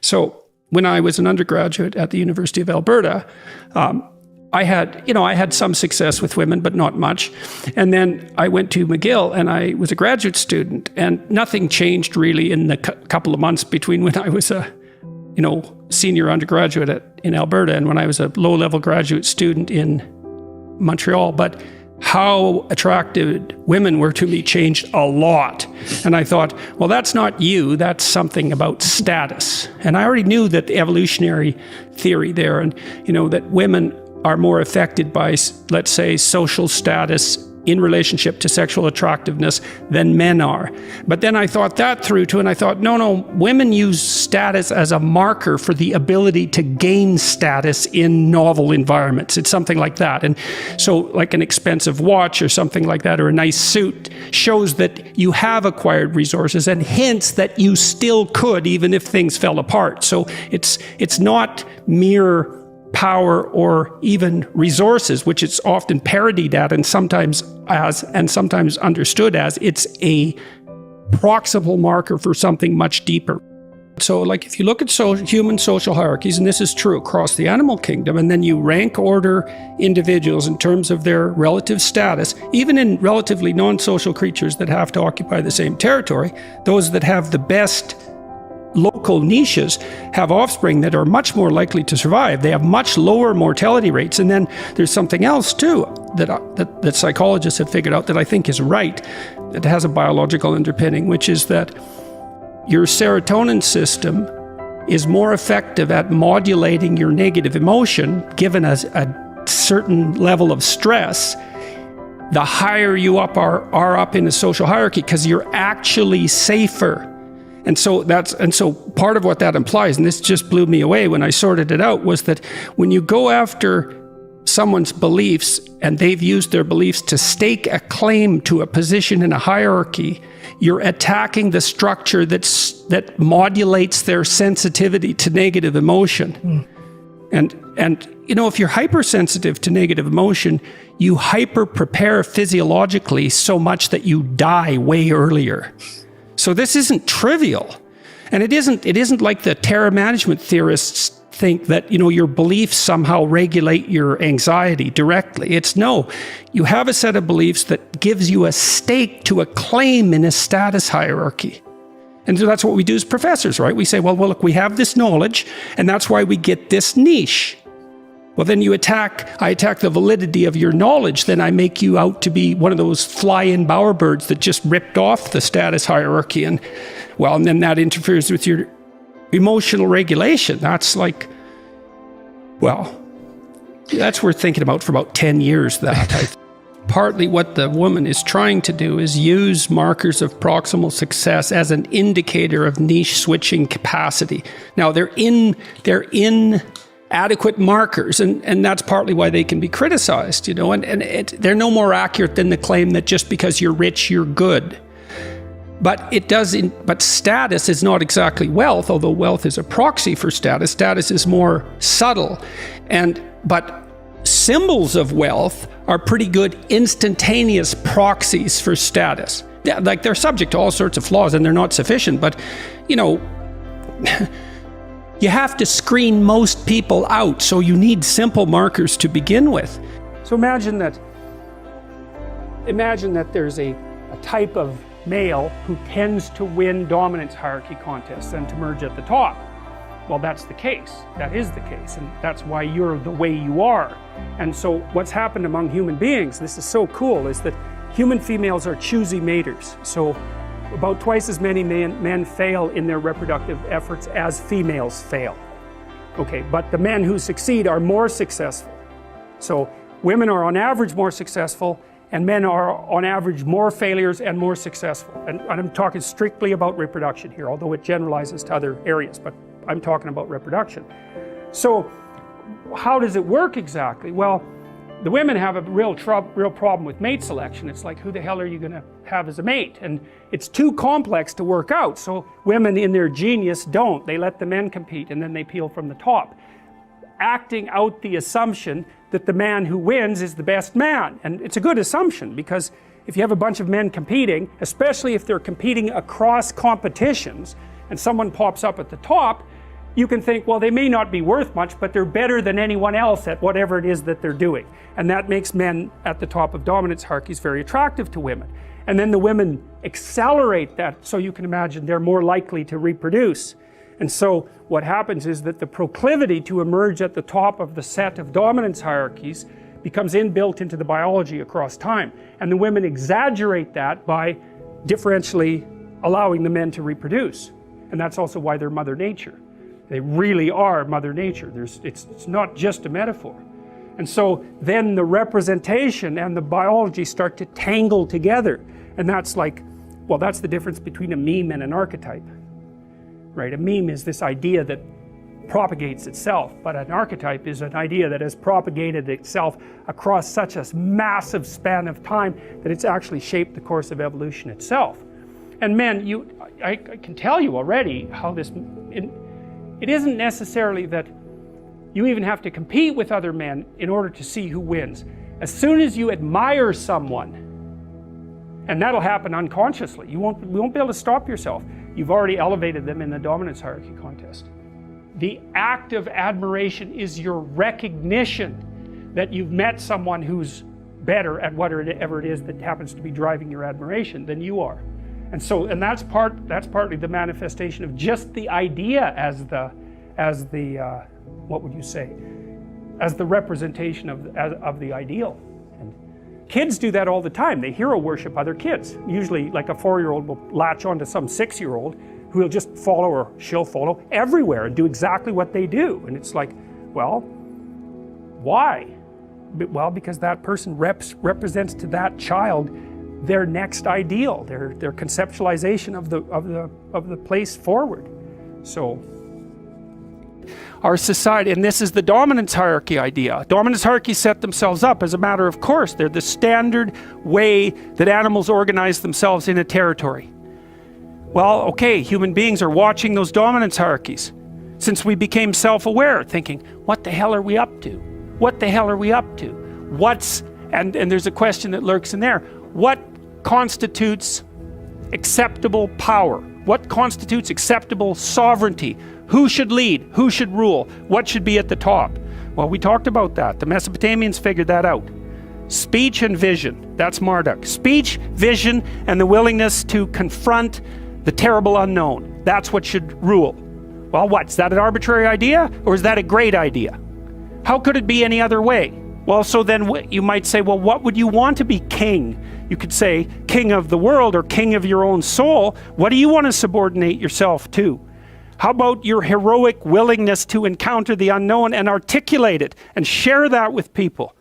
So when I was an undergraduate at the University of Alberta, I had some success with women, but not much. And then I went to McGill and I was a graduate student, and nothing changed really in the couple of months between when I was a, senior undergraduate in Alberta and when I was a low-level graduate student in Montreal. But how attracted women were to me changed a lot. And I thought, well, that's not you, that's something about status. And I already knew that the evolutionary theory there, and that women are more affected by, let's say, social status in relationship to sexual attractiveness than men are. But then I thought that through too, and I thought, no, women use status as a marker for the ability to gain status in novel environments. It's something like that. And so like an expensive watch or something like that, or a nice suit, shows that you have acquired resources and hints that you still could, even if things fell apart. So it's not mere power or even resources, which it's often parodied at and sometimes understood as. It's a proximal marker for something much deeper. So like if you look at human social hierarchies, and this is true across the animal kingdom, and then you rank order individuals in terms of their relative status, even in relatively non-social creatures that have to occupy the same territory, those that have the best local niches have offspring that are much more likely to survive. They have much lower mortality rates. And then there's something else too that psychologists have figured out that I think is right, that has a biological underpinning, which is that your serotonin system is more effective at modulating your negative emotion given a certain level of stress the higher you are up in the social hierarchy, because you're actually safer. And so part of what that implies, and this just blew me away when I sorted it out, was that when you go after someone's beliefs and they've used their beliefs to stake a claim to a position in a hierarchy, you're attacking the structure that modulates their sensitivity to negative emotion. And if you're hypersensitive to negative emotion, you hyper prepare physiologically so much that you die way earlier. So this isn't trivial. And it isn't like the terror management theorists think that, your beliefs somehow regulate your anxiety directly. It's no, you have a set of beliefs that gives you a stake to a claim in a status hierarchy. And so that's what we do as professors, right? We say, well, look, we have this knowledge, and that's why we get this niche. Well, then I attack the validity of your knowledge, then I make you out to be one of those fly-in bowerbirds that just ripped off the status hierarchy. And then that interferes with your emotional regulation. That's that's worth thinking about for about 10 years, that. Partly what the woman is trying to do is use markers of proximal success as an indicator of niche switching capacity. Now, they're inadequate markers, and that's partly why they can be criticized, and they're no more accurate than the claim that just because you're rich, you're good. But but status is not exactly wealth, although wealth is a proxy for status. Status is more subtle, but symbols of wealth are pretty good instantaneous proxies for status. Yeah, like they're subject to all sorts of flaws and they're not sufficient, but you have to screen most people out, so you need simple markers to begin with. So imagine that there's a type of male who tends to win dominance hierarchy contests and to merge at the top. Well, that's the case. That is the case, and that's why you're the way you are. And so what's happened among human beings, this is so cool, is that human females are choosy maters. So about twice as many men fail in their reproductive efforts as females fail. Okay, but the men who succeed are more successful. So women are on average more successful, and men are on average more failures and more successful. And I'm talking strictly about reproduction here, although it generalizes to other areas, but I'm talking about reproduction. So how does it work exactly? Well, the women have a real problem with mate selection. It's like, who the hell are you going to have as a mate? And it's too complex to work out. So women in their genius don't. They let the men compete and then they peel from the top, acting out the assumption that the man who wins is the best man. And it's a good assumption, because if you have a bunch of men competing, especially if they're competing across competitions, and someone pops up at the top, you can think, well, they may not be worth much, but they're better than anyone else at whatever it is that they're doing. And that makes men at the top of dominance hierarchies very attractive to women. And then the women accelerate that, so you can imagine they're more likely to reproduce. And so what happens is that the proclivity to emerge at the top of the set of dominance hierarchies becomes inbuilt into the biology across time. And the women exaggerate that by differentially allowing the men to reproduce. And that's also why they're Mother Nature. They really are Mother Nature. It's not just a metaphor. And so then the representation and the biology start to tangle together. And that's like, well, that's the difference between a meme and an archetype. Right? A meme is this idea that propagates itself, but an archetype is an idea that has propagated itself across such a massive span of time that it's actually shaped the course of evolution itself. And men, I can tell you already how this, it isn't necessarily that you even have to compete with other men in order to see who wins. As soon as you admire someone, and that'll happen unconsciously, you won't be able to stop yourself. You've already elevated them in the dominance hierarchy contest. The act of admiration is your recognition that you've met someone who's better at whatever it is that happens to be driving your admiration than you are. And that's partly the manifestation of just the idea as the what would you say, as the representation of the ideal. And kids do that all the time. They hero worship other kids. Usually, like a 4-year-old will latch onto some 6-year-old who will just follow, or she'll follow everywhere and do exactly what they do. And it's like, well, why? Well, because that person represents to that child their next ideal, their conceptualization of the place forward. So our society, and this is the dominance hierarchy idea. Dominance hierarchies set themselves up as a matter of course. They're the standard way that animals organize themselves in a territory. Well, okay, human beings are watching those dominance hierarchies since we became self-aware, thinking, what the hell are we up to? What the hell are we up to? And there's a question that lurks in there. What constitutes acceptable power? What constitutes acceptable sovereignty? Who should lead? Who should rule? What should be at the top? Well, we talked about that. The Mesopotamians figured that out. Speech and vision, that's Marduk. Speech, vision, and the willingness to confront the terrible unknown. That's what should rule. Well, is that an arbitrary idea, or is that a great idea? How could it be any other way? Well, so then you might say, well, what would you want to be king? You could say king of the world or king of your own soul. What do you want to subordinate yourself to? How about your heroic willingness to encounter the unknown and articulate it and share that with people?